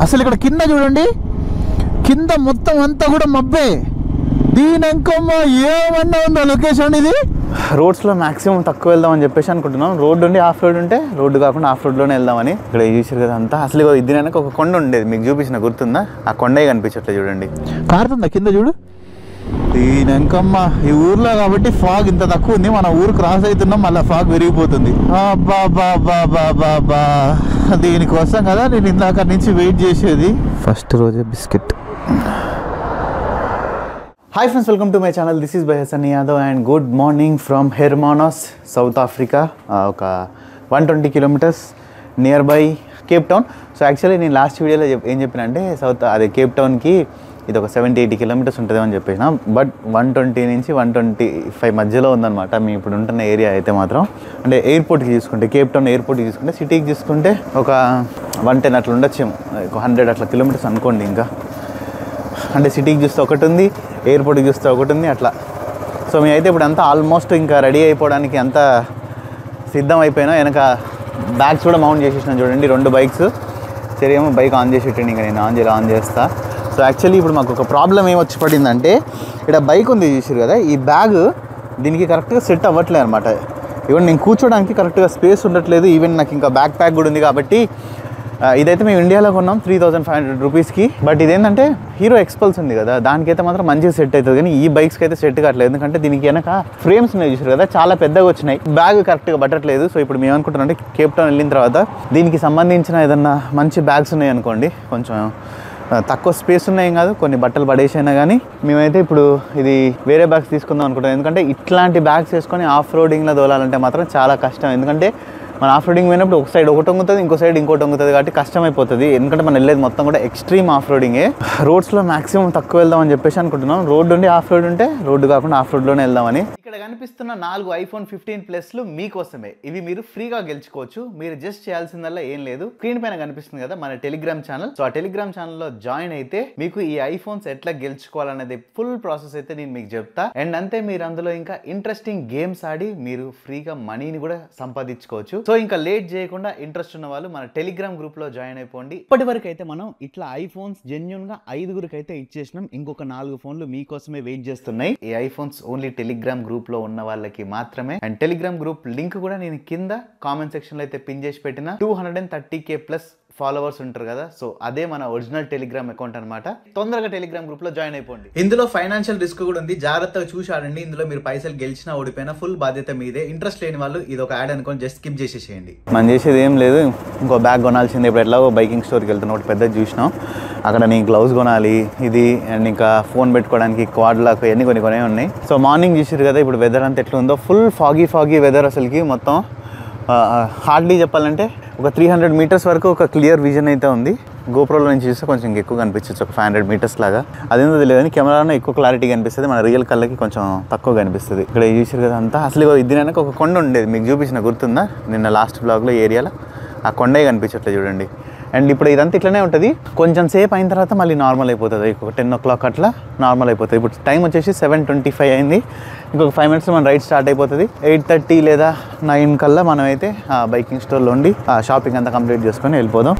అసలు ఇక్కడ కింద చూడండి, కింద మొత్తం అంతా కూడా మబ్బే. దీని ఇంకమ్మ ఏమన్నా ఉందా లొకేషన్ ఇది. రోడ్స్లో మ్యాక్సిమం తక్కువ వెళ్దామని చెప్పేసి అనుకుంటున్నాం. రోడ్డు ఉండి ఆఫ్ రోడ్ ఉంటే రోడ్డు కాకుండా ఆఫ్ రోడ్లోనే వెళ్దామని. ఇక్కడ చూసారు కదా అంతా. అసలు ఇది వెనక ఒక కొండ ఉండేది, మీకు చూపించిన గుర్తుందా? ఆ కొండే కనిపించట్లేదు చూడండి. కారుతుందా కింద చూడు. దీని ఇంకమ్మ ఈ ఊర్లో కాబట్టి ఫాగ్ ఇంత తక్కువ ఉంది. మన ఊరు క్రాస్ అవుతున్నాం, మళ్ళీ ఫాగ్ పెరిగిపోతుంది. బాబా దీనికోసం కదా నేను ఇందాక నుంచి వెయిట్ చేసేది. ఫస్ట్ రోజే biscuit. Hi friends, welcome to my channel. This is by Sunny Yadav and good morning from Hermanus, South Africa. ఒక 120 kilometres near by Cape Town. So actually నేను లాస్ట్ వీడియోలో ఏం చెప్పిన అంటే కేప్ టౌన్కి ఇది ఒక 70-80 కిలోమీటర్స్ ఉంటుంది అని చెప్పేసిన. బట్ 120 నుంచి 125 మధ్యలో ఉందన్నమాట మేము ఇప్పుడు ఉంటున్న ఏరియా అయితే మాత్రం. అంటే ఎయిర్పోర్ట్కి తీసుకుంటే, కేప్ టౌన్ ఎయిర్పోర్ట్కి తీసుకుంటే, సిటీకి తీసుకుంటే ఒక 110 అట్లా ఉండొచ్చు, ఒక 100 అట్లా కిలోమీటర్స్ అనుకోండి. ఇంకా అంటే సిటీకి చూస్తే ఒకటి ఉంది, ఎయిర్పోర్ట్కి చూస్తే ఒకటి ఉంది అట్లా. సో మేమైతే ఇప్పుడు అంతా ఆల్మోస్ట్ ఇంకా రెడీ అయిపోవడానికి అంతా సిద్ధం అయిపోయినా. వెనక బ్యాగ్స్ కూడా మౌంట్ చేసేసినాను చూడండి, 2 బైక్స్. సరే ఏమో బైక్ ఆన్ చేసి పెట్టండి, ఇంకా నేను ఆన్ చేస్తా. సో యాక్చువల్లీ ఇప్పుడు మాకు ఒక ప్రాబ్లం ఏమొచ్చి పడిందంటే, ఇక్కడ బైక్ ఉంది చూసారు కదా, ఈ బ్యాగ్ దీనికి కరెక్ట్గా సెట్ అవ్వట్లేదు అనమాట. ఈవెన్ నేను కూర్చోడానికి కరెక్ట్గా స్పేస్ ఉండట్లేదు. ఈవెన్ నాకు ఇంకా బ్యాక్ ప్యాక్ కూడా ఉంది కాబట్టి. ఇదైతే మేము ఇండియాలో కొన్నాం 3500 రూపీస్కి. బట్ ఇదేంటంటే హీరో ఎక్స్పల్స్ ఉంది కదా, దానికైతే మాత్రం మంచిగా సెట్ అవుతుంది. కానీ ఈ బైక్స్కి అయితే సెట్ కావట్లేదు, ఎందుకంటే దీనికి వెనక ఫ్రేమ్స్ ఉన్నాయి చూసారు కదా, చాలా పెద్దగా వచ్చినాయి, బ్యాగ్ కరెక్ట్గా పట్టట్లేదు. సో ఇప్పుడు మేము అనుకుంటున్నాం అంటే కేప్ టౌన్ వెళ్ళిన తర్వాత దీనికి సంబంధించిన ఏదన్నా మంచి బ్యాగ్స్ ఉన్నాయి అనుకోండి, కొంచెం తక్కువ స్పేస్ ఉన్నాయి కాదు, కొన్ని బట్టలు పడేసైనా కానీ మేమైతే ఇప్పుడు ఇది వేరే బ్యాగ్స్ తీసుకుందాం అనుకుంటాం. ఎందుకంటే ఇట్లాంటి బ్యాగ్స్ వేసుకొని ఆఫ్ రోడింగ్లో దోలాలంటే మాత్రం చాలా కష్టం. ఎందుకంటే మన ఆఫ్ రోడింగ్ పోయినప్పుడు ఒక సైడ్ ఒకటి వంగుతుంది, ఇంకో సైడ్ ఇంకోటి వంగుతుంది, కాబట్టి కష్టమైపోతుంది. ఎందుకంటే మనం వెళ్ళేది మొత్తం కూడా ఎక్స్ట్రీమ్ ఆఫ్ రోడింగే. రోడ్స్లో మ్యాక్సిమం తక్కువ వెళ్దామని చెప్పేసి అనుకుంటున్నాం. రోడ్డు ఉండి ఆఫ్ రోడ్ ఉంటే రోడ్డు కాకుండా ఆఫ్ రోడ్లోనే వెళ్దామని. ఇక్కడ కనిపిస్తున్న 4 iPhone 15 ప్లస్లు మీకోసమే. ఇవి మీరు ఫ్రీగా గెలుచుకోవచ్చు. మీరు జస్ట్ చేయాల్సిందల్లా ఏం లేదు, స్క్రీన్ పైన కనిపిస్తుంది కదా మన టెలిగ్రామ్ ఛానల్. సో ఆ టెలిగ్రామ్ ఛానల్లో జాయిన్ అయితే మీకు ఈ ఐఫోన్స్ ఎట్లా గెలుచుకోవాలనేది ఫుల్ ప్రాసెస్ అయితే నేను మీకు చెప్తా. అండ్ అంతే, మీరు అందులో ఇంకా ఇంట్రెస్టింగ్ గేమ్స్ ఆడి మీరు ఫ్రీగా మనీని కూడా సంపాదించుకోవచ్చు. సో ఇంకా లేట్ చేయకుండా ఇంట్రెస్ట్ ఉన్న వాళ్ళు మన టెలిగ్రామ్ గ్రూప్ లో జాయిన్ అయిపోండి. ఇప్పటి వరకు అయితే మనం ఇట్లా ఐఫోన్స్ జెన్యూన్ గా 5గురికి అయితే ఇచ్చేసినాం. ఇంకొక 4 ఫోన్లు మీకోసమే వెయిట్ చేస్తున్నాయి. ఈ ఐఫోన్స్ ఓన్లీ టెలిగ్రామ్ గ్రూప్ లో ఉన్న వాళ్ళకి మాత్రమే. అండ్ టెలిగ్రామ్ గ్రూప్ లింక్ కూడా నేను కింద కామెంట్ సెక్షన్ లో అయితే పిన్ చేసి పెట్టిన. 230K ప్లస్ ఫాలోవర్స్ ఉంటారు కదా, సో అదే మన ఒరిజినల్ టెలిగ్రామ్ అకౌంట్ అనమాట. తొందరగా టెలిగ్రామ్ గ్రూప్ లో జాయిన్ అయిపోండి. ఇందులో ఫైనాన్షియల్ రిస్క్ కూడా ఉంది, జాగ్రత్తగా చూసి ఆడండి. ఇందులో మీరు పైసలు గెలిచినా ఓడిపోయినా ఫుల్ బాధ్యత మీదే. ఇంట్రెస్ట్ లేని వాళ్ళు ఇది ఒక యాడ్ అనుకోని జస్ట్ స్కిప్ చేసేసేయండి. మనం చేసేది ఏం లేదు, ఇంకో బ్యాగ్ కొనాల్సిందే. ఇప్పుడు ఎట్లా బైకింగ్ స్టోర్కి వెళ్తున్నా, ఒకటి పెద్దది చూసినాం, అక్కడ నేను గ్లౌజ్ కొనాలి, ఇది అండ్ ఇంకా ఫోన్ పెట్టుకోవడానికి క్వాడ్ లాక్, ఇవన్నీ కొన్ని ఉన్నాయి. సో మార్నింగ్ చూసారు కదా, ఇప్పుడు వెదర్ అంతా ఎట్లా ఉందో, ఫుల్ ఫాగీ వెదర్. అసలుకి మొత్తం హార్డ్లీ చెప్పాలంటే ఒక 300 మీటర్స్ వరకు ఒక క్లియర్ విజన్ అయితే ఉంది. గోప్రోలో నుంచి చూస్తే కొంచెం ఎక్కువ కనిపించచ్చు, ఒక 500 మీటర్స్ లాగా. అదేందో తెలియదు కానీ కెమెరాలో ఎక్కువ క్లారిటీ కనిపిస్తుంది, మన రియల్ కళ్ళకి కొంచెం తక్కువ కనిపిస్తుంది. ఇక్కడ చూసారు కదా అంతా. అసలు ఇది వెనక ఒక కొండ ఉండేది, మీకు చూపించిన గుర్తుందా నిన్న లాస్ట్ బ్లాగ్లో ఏరియాలో? ఆ కొండే కనిపించట్లేదు చూడండి. అండ్ ఇప్పుడు ఇదంతా ఇట్లనే ఉంటుంది. కొంచెం సేపు అయిన తర్వాత మళ్ళీ నార్మల్ అయిపోతుంది. ఒక 10 o'clock అట్లా నార్మల్ అయిపోతుంది. ఇప్పుడు టైం వచ్చేసి 7:25 అయింది. ఇంకొక 5 minutes మన రైడ్ స్టార్ట్ అయిపోతుంది. 8:30 లేదా 9 కల్లా మనం అయితే ఆ బైకింగ్ స్టోర్లో ఉండి ఆ షాపింగ్ అంతా కంప్లీట్ చేసుకొని వెళ్ళిపోదాం.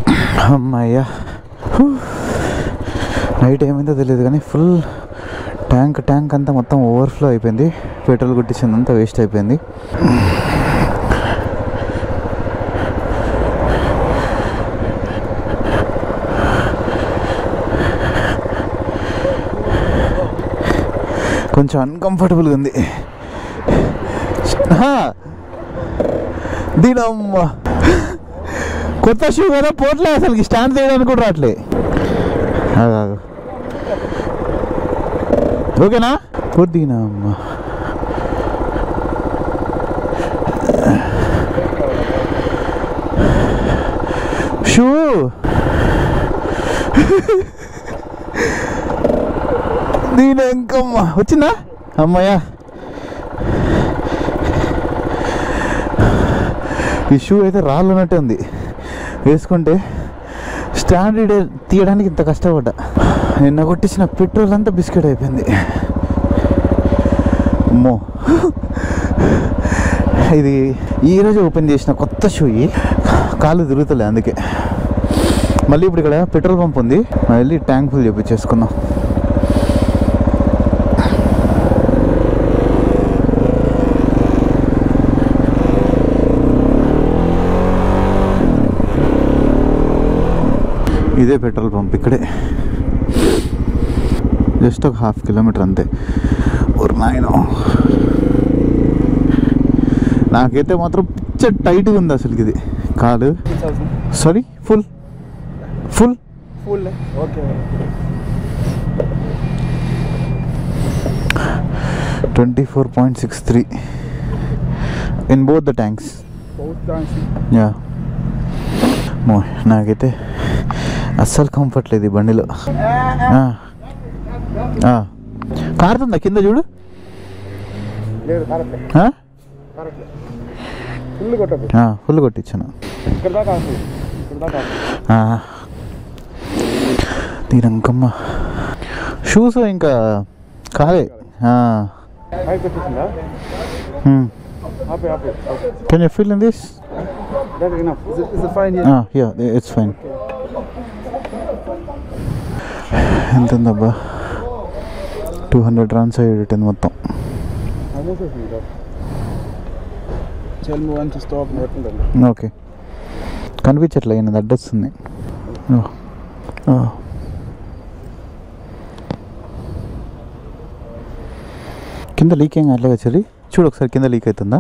అమ్మయ్యా, నైట్ ఏమైందో తెలియదు కానీ ఫుల్ ట్యాంక్ అంతా మొత్తం ఓవర్ఫ్లో అయిపోయింది. పెట్రోల్ కొట్టించిందంతా వేస్ట్ అయిపోయింది. కొంచెం అన్కంఫర్టబుల్గా ఉంది. దీనమ్మ కొత్త షూ కదా, పోట్లే అసలుకి స్టాండ్ తీయడానికి కూడా రావట్లే. ఓకేనా? పొద్దునమ్మ షూ దీని ఇంకమ్మ వచ్చిందా? అమ్మయ్యా, ఈ షూ అయితే రాళ్ళున్నట్టే ఉంది. వేసుకుంటే స్టాండ్ తీయడానికి ఇంత కష్టపడ్డా. నిన్న కొట్టించిన పెట్రోల్ అంతా బిస్కెట్ అయిపోయింది. అమ్మో, ఇది ఈరోజు ఓపెన్ చేసిన కొత్త షూ, కాళ్ళు తిరుగుతలే అందుకే. మళ్ళీ ఇప్పుడు ఇక్కడ పెట్రోల్ పంప్ ఉంది, వెళ్ళి ట్యాంక్ ఫుల్ చేపించేసుకుందాం. ఇదే పెట్రోల్ పంప్, ఇక్కడే జస్ట్ ఒక 1/2 కిలోమీటర్ అంతే. నాయన నాకైతే మాత్రం పిచ్చ టైట్గా ఉంది అసలుకి ఇది కాలు. Sorry, full 24.63 in both the tanks. Yeah, నాకైతే అస్సలు కంఫర్ట్ లేదు ఈ బండిలో. కారుతుందా కింద చూడు. ఫుల్ కొట్టించాను దీనంకమ్మ. షూస్ ఇంకా కాలే. Can you fill in this? That's enough. Is it fine here? Yeah, it's fine. ఎంత ఉందబ్బా? 200 runs అయ్యేటట్టు మొత్తం. Tell me when to stop. Okay, కనిపించట్లే, ఈయన అడ్డొస్తుంది. కింద లీక్ ఏం కావట్లేదు చలి. చూడు ఒకసారి కింద లీక్ అవుతుందా?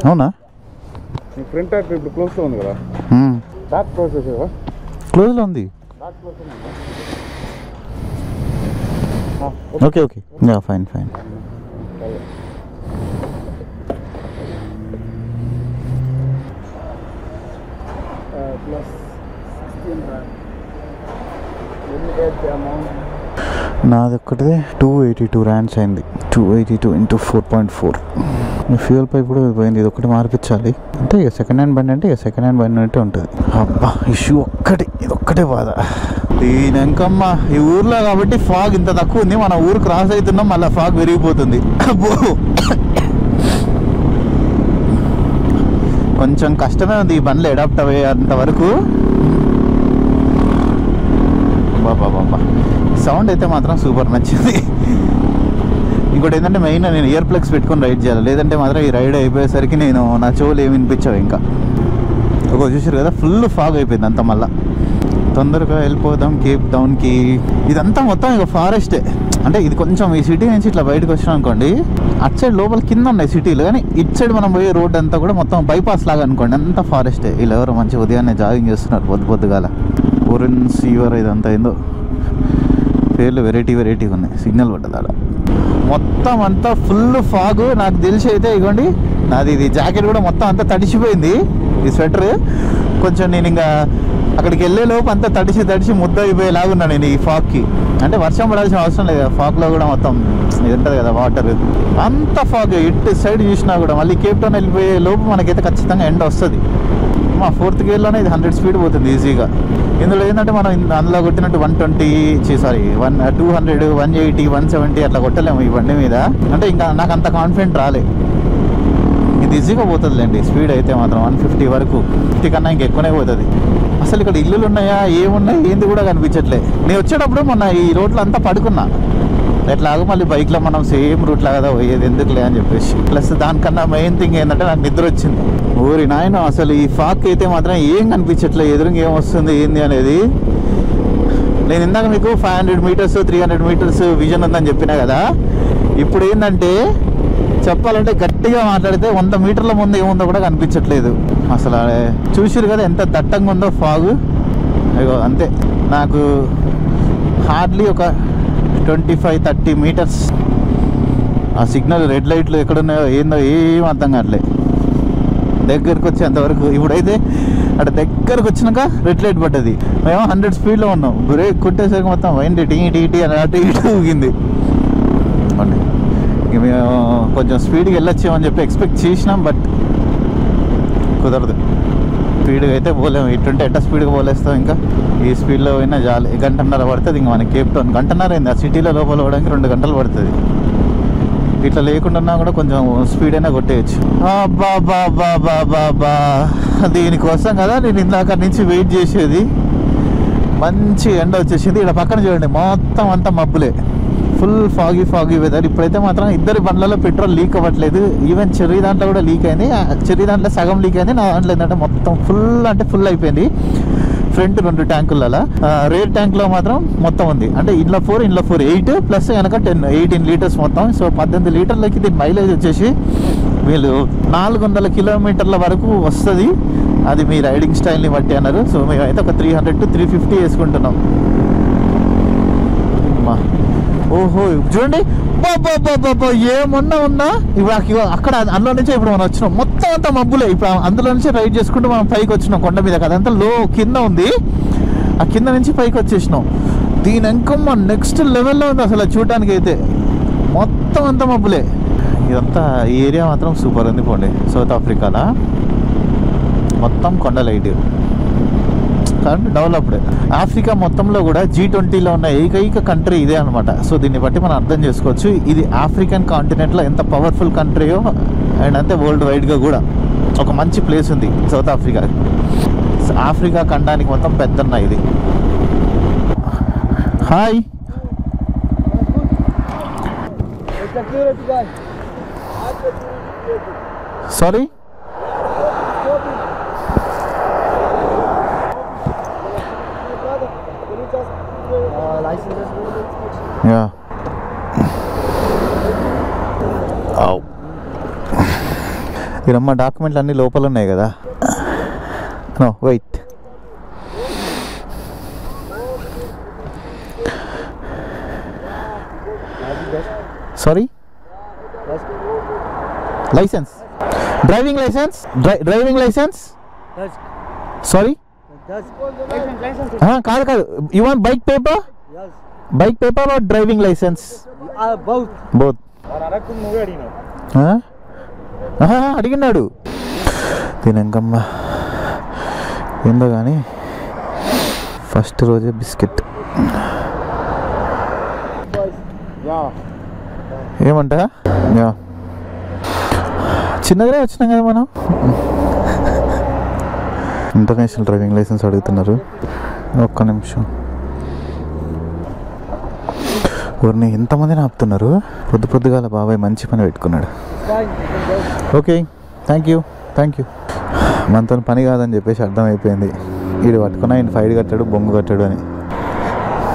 అవునా? ఫ్రంట్ ట్యాక్ ఇప్పుడు క్లోజ్లో ఉంది కదా, బ్యాక్ క్లోజ్ చేసేవా? క్లోజ్లో ఉంది. Okay okay, fine. Plus 16 rand. When you add the amount. నాది ఒక్కటిదే 282 rands అయింది. 282 into 4.4. ఫ్యూయల్ పైప్ కూడా పోయింది, ఇది ఒకటి మార్పించాలి. అంటే ఇక సెకండ్ హ్యాండ్ బండి అంటే ఇక సెకండ్ హ్యాండ్ బండి అంటే ఉంటుంది. అబ్బా, ఇష్యూ ఒక్కటి, ఇది ఒక్కటే బాధ. దీనికమ్మ ఈ ఊర్లో కాబట్టి ఫాగ్ ఇంత తక్కువ ఉంది. మన ఊరు క్రాస్ అవుతున్నాం, మళ్ళీ ఫాగ్ పెరిగిపోతుంది. అబ్బో, కొంచెం కష్టమే ఉంది ఈ బండ్లు అడాప్ట్ అయ్యేంత వరకు. బాబా, సౌండ్ అయితే మాత్రం సూపర్ నచ్చింది. ఇంకోటి ఏంటంటే మెయిన్ నేను ఇయర్ ప్లగ్స్ పెట్టుకొని రైడ్ చేయాలి, లేదంటే మాత్రం ఈ రైడ్ అయిపోయేసరికి నా చెవులు ఏమి వినిపించావు. ఇంకా చూసారు కదా, ఫుల్ ఫాగ్ అయిపోయింది అంతా. మళ్ళీ తొందరగా వెళ్ళిపోదాం కేప్ టౌన్కి. ఇదంతా మొత్తం ఇక ఫారెస్టే. అంటే ఇది కొంచెం ఈ సిటీ నుంచి ఇట్లా బయటకు వచ్చినాం అనుకోండి, అటు సైడ్ లోపల కింద ఉన్నాయి సిటీలు, కానీ ఇటు సైడ్ మనం పోయే రోడ్ అంతా కూడా మొత్తం బైపాస్ లాగా అనుకోండి, అంతా ఫారెస్టే. వీళ్ళు ఎవరు మంచి ఉదయాన్నే జాగింగ్ చేస్తున్నారు పొద్దుగాల. ఓరెన్ సీవర్ ఇదంతా ఏందో పేర్లు వెరైటీగా ఉన్నాయి. సిగ్నల్ పడ్డది ఆడ. మొత్తం అంతా ఫుల్ ఫాగ్. నాకు తెలిసి అయితే ఇగోండి, నాది ఇది జాకెట్ కూడా మొత్తం అంతా తడిసిపోయింది, ఈ స్వెటర్. కొంచెం నేను ఇంకా అక్కడికి వెళ్ళే లోపు అంతా తడిసి ముద్ద అయిపోయేలాగున్నా నేను ఈ ఫాగ్కి. అంటే వర్షం పడాల్సిన అవసరం లేదు, ఫాగ్లో కూడా మొత్తం ఇది ఉంటుంది కదా వాటర్, అంత ఫాగ్. ఇటు సైడ్ చూసినా కూడా మళ్ళీ కేప్ టౌన్ వెళ్ళిపోయే లోపు మనకైతే ఖచ్చితంగా ఎండ వస్తుంది. మా 4th గేర్లోనే ఇది 100 స్పీడ్ పోతుంది ఈజీగా. ఇందులో ఏంటంటే మనం అందులో కొట్టినట్టు 120 200 180 170 అట్లా కొట్టలేము ఈ బండి మీద. అంటే ఇంకా నాకు అంత కాన్ఫిడెంట్ రాలే. ఇది ఈజీగా పోతుందిలేండి స్పీడ్ అయితే మాత్రం 150 వరకు, 50 కన్నా ఇంకెక్కువనే పోతుంది. అసలు ఇక్కడ ఇల్లులు ఉన్నాయా, ఏమున్నాయి, ఏంది కూడా కనిపించట్లే. నేను వచ్చేటప్పుడు మొన్న ఈ రోడ్లో అంతా పడుకున్నా. ఎట్లాగో మళ్ళీ బైక్లో మనం సేమ్ రూట్ లాగా పోయేది ఎందుకులే అని చెప్పేసి. ప్లస్ దానికన్నా మెయిన్ థింగ్ ఏంటంటే నాకు నిద్ర వచ్చింది. ఊరి నాయన అసలు ఈ ఫాగ్ అయితే మాత్రం ఏం కనిపించట్లే, ఎదురుగా ఏం వస్తుంది ఏంది అనేది. నేను ఇందాక మీకు 500 meters 300 meters విజన్ ఉందని చెప్పినా కదా. ఇప్పుడు ఏంటంటే చెప్పాలంటే గట్టిగా మాట్లాడితే 100 మీటర్ల ముందు ఏముందో కూడా కనిపించట్లేదు. అసలు చూసిరు కదా ఎంత దట్టంగా ఉందో ఫాగ్. అయ్యో అంతే, నాకు హార్డ్లీ ఒక 25-30 meters. ఆ సిగ్నల్ రెడ్ లైట్లు ఎక్కడున్నాయో ఏందో ఏం అర్థం కావట్లే దగ్గరకు వచ్చేంతవరకు. ఇప్పుడైతే అక్కడ దగ్గరకు వచ్చినాక రెడ్ లైట్ పడ్డది, మేము 100 స్పీడ్లో ఉన్నాం. బ్రేక్ కొట్టేసరికి మొత్తం వైండి టీ అని అటు ఇటు ఊగింది. ఇక మేము కొంచెం స్పీడ్గా వెళ్ళొచ్చామని చెప్పి ఎక్స్పెక్ట్ చేసినాం, బట్ కుదరదు. స్పీడ్గా అయితే పోలేము, ఇటుంటే ఎట్ట స్పీడ్గా పోలేస్తాం. ఇంకా ఈ స్పీడ్లో పోయినా చాలు, 1.5 గంటలు పడుతుంది. ఇంక మనకి కేప్ టౌన్ 1.5 గంటన్నర అయింది. ఆ సిటీలో లోపల పోవడానికి 2 గంటలు పడుతుంది. ఇట్లా లేకుండా కూడా కొంచెం స్పీడ్ అయినా కొట్టేయచ్చు. బాబా దీనికోసం కదా నేను ఇందాక నుంచి వెయిట్ చేసేది. మంచి ఎండ వచ్చేసింది. ఇక్కడ పక్కన చూడండి మొత్తం అంతా మబ్బులే, ఫుల్ ఫాగీ వెదర్. ఇప్పుడైతే మాత్రం ఇద్దరి బండ్లలో పెట్రోల్ లీక్ అవ్వట్లేదు. ఈవెన్ చెర్రీ దాంట్లో కూడా లీక్ అయింది. చెర్రీ దాంట్లో సగం లీక్ అయింది, నా దాంట్లో ఏంటంటే మొత్తం ఫుల్ అయిపోయింది. ఫ్రంట్ 2 ట్యాంకులలో, రేర్ ట్యాంక్లో మాత్రం మొత్తం ఉంది. అంటే ఇంట్లో 4 8 ప్లస్ వెనక 18 లీటర్స్ మొత్తం. సో 18 లీటర్లకి దీని మైలేజ్ వచ్చేసి వీళ్ళు 400 కిలోమీటర్ల వరకు వస్తుంది. అది మీ రైడింగ్ స్టైల్ని బట్టి అన్నారు. సో మేమైతే ఒక 300 to 350 వేసుకుంటున్నాం. ఓహో చూడండి బాబా ఏమన్నా ఉందా. ఇప్పుడు అక్కడ అందులో నుంచే ఇప్పుడు మనం వచ్చినాం. మొత్తం అంతా మబ్బులే. ఇప్పుడు అందులో నుంచి రైడ్ చేసుకుంటూ మనం పైకి వచ్చినాం కొండ మీద. అదంతా కింద ఉంది. ఆ కింద నుంచి పైకి వచ్చేసినాం. దీని ఇంకమ్మ నెక్స్ట్ లెవెల్లో ఉంది అసలు చూడడానికి అయితే. మొత్తం అంతా మబ్బులే. ఇదంతా ఈ ఏరియా మాత్రం సూపర్ ఉంది. పోండి సౌత్ ఆఫ్రికాలో మొత్తం కొండ లైట్ కాబట్టి డెవలప్డ్. ఆఫ్రికా మొత్తంలో కూడా G20లో ఉన్న ఏకైక కంట్రీ ఇదే అనమాట. సో దీన్ని బట్టి మనం అర్థం చేసుకోవచ్చు ఇది ఆఫ్రికన్ కాంటినెంట్లో ఎంత పవర్ఫుల్ కంట్రీయో, అండ్ అంతే వరల్డ్ వైడ్గా కూడా ఒక మంచి ప్లేస్ ఉంది సౌత్ ఆఫ్రికా. ఆఫ్రికా ఖండానికి మొత్తం పెద్దన్న ఇది. హాయ్ సారీ ఇరమ్మ డాక్యుమెంట్లు అన్నీ లోపల ఉన్నాయి కదా. No wait, sorry licence, driving licence sorry కాదు you want bike paper or driving licence? Both అడిగినాడు. తినంకమ్మ ఏందో కానీ ఫస్ట్ రోజే బిస్కెట్ ఏమంటా చిన్నగానే వచ్చినాం కదా మనం. ఇంటర్నేషనల్ డ్రైవింగ్ లైసెన్స్ అడుగుతున్నారు. ఒక్క నిమిషం. ఊరిని ఎంతమందిని ఆపుతున్నారు. పొద్దుగాల బాబాయ్ మంచి పని పెట్టుకున్నాడు. ఓకే థ్యాంక్ యూ మనతో పని కాదని చెప్పేసి అర్థమైపోయింది. వీడు పట్టుకున్నా ఆయన ఫైడ్ కట్టాడు, బొంగు కట్టాడు అని.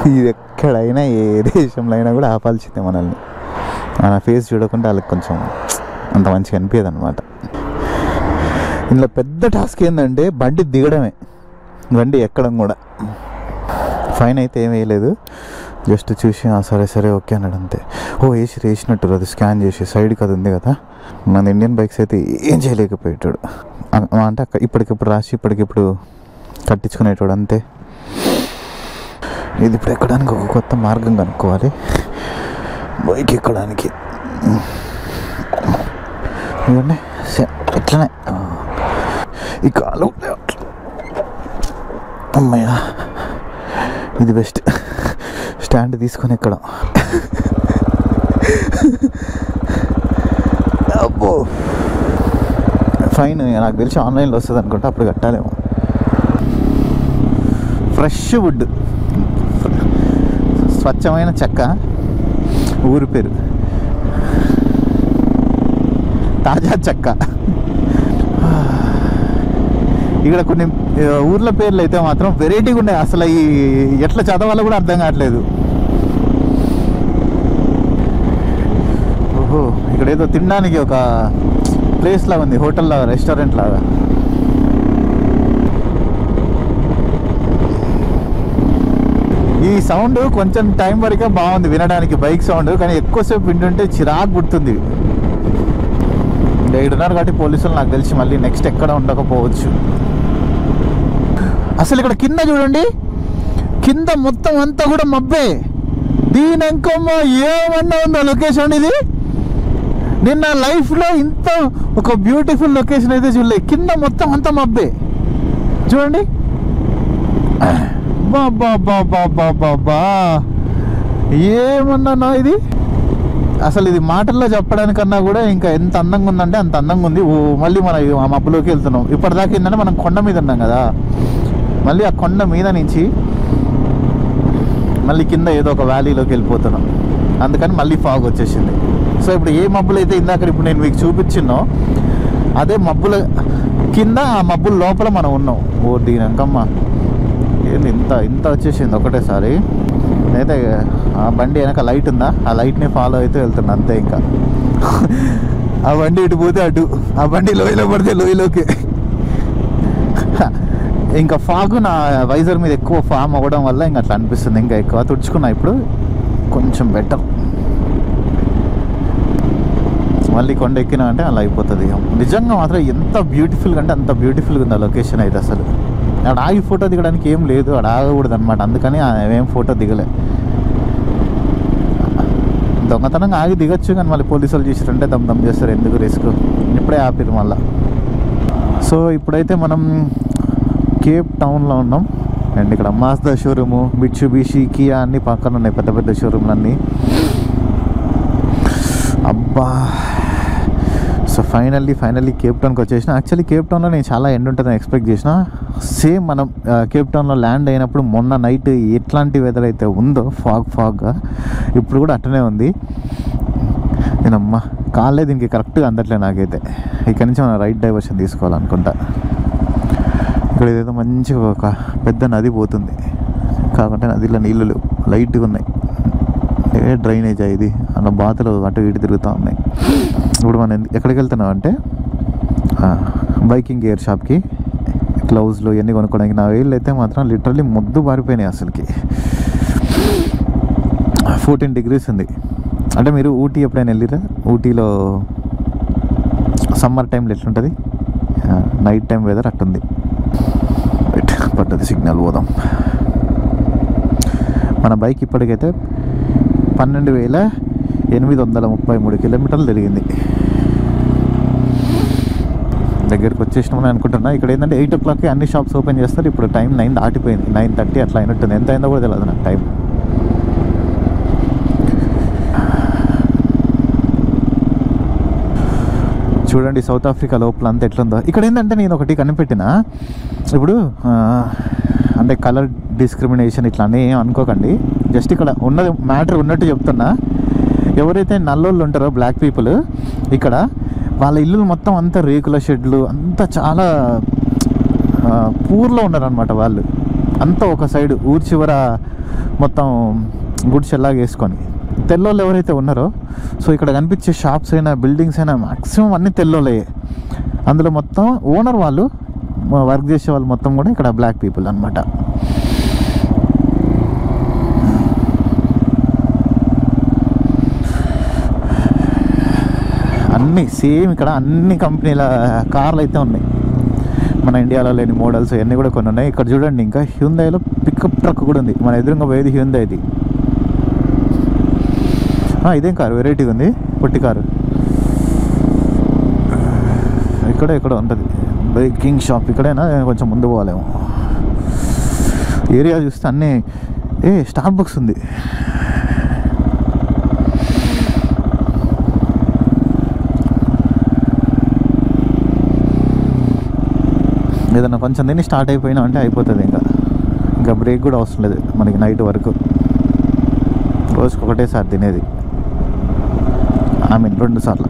ఇది ఎక్కడైనా ఏ దేశంలో అయినా కూడా ఆపాల్సిందే మనల్ని. మన ఫేస్ చూడకుండా వాళ్ళకి కొంచెం అంత మంచిగా అనిపించదు అనమాట. ఇందులో పెద్ద టాస్క్ ఏంటంటే బండి దిగడమే, బండి ఎక్కడం కూడా. ఫైన్ అయితే ఏం వేయలేదు, జస్ట్ చూసి సరే ఓకే అన్నాడు అంతే. వేసినట్టు అది స్కాన్ చేసి సైడ్కి అది ఉంది కదా. మన ఇండియన్ బైక్స్ అయితే ఏం చేయలేకపోయేటాడు. అంటే ఇప్పటికిప్పుడు రాసి ఇప్పటికిప్పుడు కట్టించుకునేటోడు అంతే. ఇది ఇప్పుడు ఎక్కడానికి ఒక కొత్త మార్గం కనుక్కోవాలి బైక్ ఎక్కడానికి. ఇవన్నీ ఇట్లనే ఈ కాలు అమ్మయ్య ఇది బెస్ట్. స్టాండ్ తీసుకొని ఎక్కడం. అబ్బో ఫైన్ నాకు తెలిసి ఆన్లైన్లో వస్తుంది అనుకుంటా, అప్పుడు కట్టాలేమో. ఫ్రెష్ వుడ్, స్వచ్ఛమైన చెక్క, ఊరి పేరు తాజా చెక్క. ఇక్కడ కొన్ని ఊర్ల పేర్లు అయితే మాత్రం వెరైటీగా ఉన్నాయి. అసలు ఈ ఎట్లా చదవాలో కూడా అర్థం కావట్లేదు. ఓహో ఇక్కడ ఏదో తినడానికి ఒక ప్లేస్ లాగా ఉంది, హోటల్ లాగా, రెస్టారెంట్ లాగా. ఈ సౌండ్ కొంచెం టైం వరకే బాగుంది వినడానికి, బైక్ సౌండ్. కానీ ఎక్కువసేపు వింటుంటే చిరాకు పుడుతుంది. ఇక్కడున్నారు కాబట్టి పోలీసులు నాకు తెలిసి మళ్ళీ నెక్స్ట్ ఎక్కడ ఉండకపోవచ్చు. అసలు ఇక్కడ కింద చూడండి, కింద మొత్తం అంతా కూడా మబ్బే. దీని ఇంకమ్మా ఏమన్నా ఉందో లొకేషన్ ఇది. నిన్న లైఫ్లో ఇంత ఒక బ్యూటిఫుల్ లొకేషన్ అయితే చూడలేదు. కింద మొత్తం అంతా మబ్బే చూడండి. బాబా ఏమన్నా ఇది. అసలు ఇది మాటల్లో చెప్పడానికన్నా కూడా ఇంకా ఎంత అందంగా ఉందంటే అంత అందంగా ఉంది. మళ్ళీ మనం ఆ మబ్బులోకి వెళ్తున్నాం. ఇప్పటిదాకా ఏంటంటే మనం కొండ మీద ఉన్నాం కదా, మళ్ళీ ఆ కొండ మీద నుంచి మళ్ళీ కింద ఏదో ఒక వ్యాలీలోకి వెళ్ళిపోతున్నాం. అందుకని మళ్ళీ ఫాగ్ వచ్చేసింది. సో ఇప్పుడు ఏ మబ్బులు అయితే ఇందాక ఇప్పుడు నేను మీకు చూపించినో అదే మబ్బుల కింద, ఆ మబ్బుల లోపల మనం ఉన్నాం. ఓ దీనికమ్మ ఏంది ఇంత వచ్చేసింది ఒకటేసారి. అయితే ఆ బండి వెనక లైట్ ఉందా, ఆ లైట్ని ఫాలో అయితే వెళ్తున్నా అంతే. ఇంకా ఆ బండి ఇటు పోతే అటు, ఆ బండి లోయలో పడితే లోయలోకి. ఇంకా ఫాగ్ నా వైజర్ మీద ఎక్కువ ఫామ్ అవ్వడం వల్ల ఇంకా అట్లా అనిపిస్తుంది. ఇంకా ఎక్కువ తుడుచుకున్నా, ఇప్పుడు కొంచెం బెటర్. మళ్ళీ కొండ ఎక్కినా అంటే అలా అయిపోతుంది. నిజంగా మాత్రం ఎంత బ్యూటిఫుల్గా అంటే అంత బ్యూటిఫుల్గా ఉంది ఆ లొకేషన్ అయితే. అసలు ఆడ ఆగి ఫోటో దిగడానికి ఏం లేదు, ఆడ ఆగకూడదు అనమాట. అందుకని ఏం ఫోటో దిగలే. దొంగతనంగా ఆగి దిగచ్చు, కానీ మళ్ళీ పోలీసులు చూసారంటే దమ్ చేస్తారు, ఎందుకు రిస్క్. ఇప్పుడే ఆపిరు మళ్ళా. సో ఇప్పుడైతే మనం కేప్ టౌన్లో ఉన్నాం. అండ్ ఇక్కడ మాజ్దా షోరూము, మిట్సుబిషి, కియా అన్నీ పక్కన ఉన్నాయి, పెద్ద పెద్ద షోరూమ్లు అన్నీ. అబ్బా. సో ఫైనల్లీ కేప్ టౌన్కి వచ్చేసిన. యాక్చువల్లీ కేప్ టౌన్లో నేను చాలా ఎండ్ ఉంటుందని ఎక్స్పెక్ట్ చేసిన. సేమ్ మనం కేప్ టౌన్లో ల్యాండ్ అయినప్పుడు మొన్న నైట్ ఎట్లాంటి వెదర్ అయితే ఉందో ఫాగ్గా ఇప్పుడు కూడా అట్టనే ఉంది. నేనమ్మా కాళ్ళే దీనికి కరెక్ట్గా అందట్లేదు నాకైతే. ఇక్కడి నుంచి మనం రైట్ డైవర్షన్ తీసుకోవాలనుకుంటా. ఇక్కడ ఏదైతే మంచిగా ఒక పెద్ద నది పోతుంది, కాకుంటే నదిలో నీళ్ళు లైట్గా ఉన్నాయి. డ్రైనేజ్ ఇది అన్న బాతులు అటు ఇటు తిరుగుతూ ఉన్నాయి. ఇప్పుడు మనం ఎక్కడికి వెళ్తున్నాం అంటే బైకింగ్ గేర్ షాప్కి గ్లౌజ్లు ఇవన్నీ కొనుక్కోవడానికి. నా వేళ్ళు అయితే మాత్రం లిటరల్లీ ముద్దు పారిపోయినాయి అసలుకి. 14 degrees ఉంది. అంటే మీరు ఊటీ ఎప్పుడైనా వెళ్ళిరా? ఊటీలో సమ్మర్ టైంలో ఎట్లుంటుంది, నైట్ టైం వెదర్ అట్టుంది. పట్టది సిగ్నల్, పోదాం. మన బైక్ ఇప్పటికైతే 12,833 కిలోమీటర్లు తిరిగింది. దగ్గరికి వచ్చేసినామని అనుకుంటున్నా. ఇక్కడ ఏంటంటే 8 o'clockకి అన్ని షాప్స్ ఓపెన్ చేస్తారు. ఇప్పుడు టైం 9 దాటిపోయింది, 9:30 అట్లా అయినట్టుంది. ఎంత అయిందో కూడా తెలియదు నాకు టైం. చూడండి సౌత్ ఆఫ్రికా లోపల అంతా ఎట్లుందో. ఇక్కడ ఏంటంటే నేను ఒకటి కనిపెట్టిన, ఇప్పుడు అంటే కలర్ డిస్క్రిమినేషన్ ఇట్లా అని ఏం అనుకోకండి, జస్ట్ ఇక్కడ ఉన్నది మ్యాటర్ ఉన్నట్టు చెప్తున్నా. ఎవరైతే నల్లోళ్ళు ఉంటారో బ్లాక్ పీపుల్, ఇక్కడ వాళ్ళ ఇల్లు మొత్తం అంతా రేకుల షెడ్లు అంతా చాలా పూర్లో ఉన్నారనమాట. వాళ్ళు అంతా ఒక సైడ్ ఊరి చివర మొత్తం గుడిసెల్లాగా వేసుకొని. తెల్లోళ్ళు ఎవరైతే ఉన్నారో, సో ఇక్కడ కనిపించే షాప్స్ అయినా బిల్డింగ్స్ అయినా మ్యాక్సిమం అన్నీ తెల్లోళ్ళే. అందులో మొత్తం ఓనర్ వాళ్ళు, వర్క్ చేసే వాళ్ళు మొత్తం కూడా ఇక్కడ బ్లాక్ పీపుల్ అనమాట. అన్నీ సేమ్ ఇక్కడ అన్ని కంపెనీల కార్లు అయితే ఉన్నాయి. మన ఇండియాలో లేని మోడల్స్ ఇవన్నీ కూడా కొన్ని ఉన్నాయి. ఇక్కడ చూడండి ఇంకా హ్యుందాయిలో పికప్ ట్రక్ కూడా ఉంది. మన ఎదురుగా పోయేది హ్యుందాయిది. ఇదేం కారు వెరైటీగా ఉంది, పొట్టి కారు. ఇక్కడ ఉంటుంది బైకింగ్ షాప్. ఇక్కడైనా కొంచెం ముందు పోవాలేమో. ఏరియా చూస్తే అన్నీ స్టార్ బక్స్ ఉంది. ఏదన్నా కొంచెం తిని స్టార్ట్ అయిపోయినా అంటే అయిపోతుంది. ఇంకా బ్రేక్ కూడా అవసరం లేదు మనకి నైట్ వరకు. రోజుకి ఒకటేసారి తినేది, 2 సార్లు.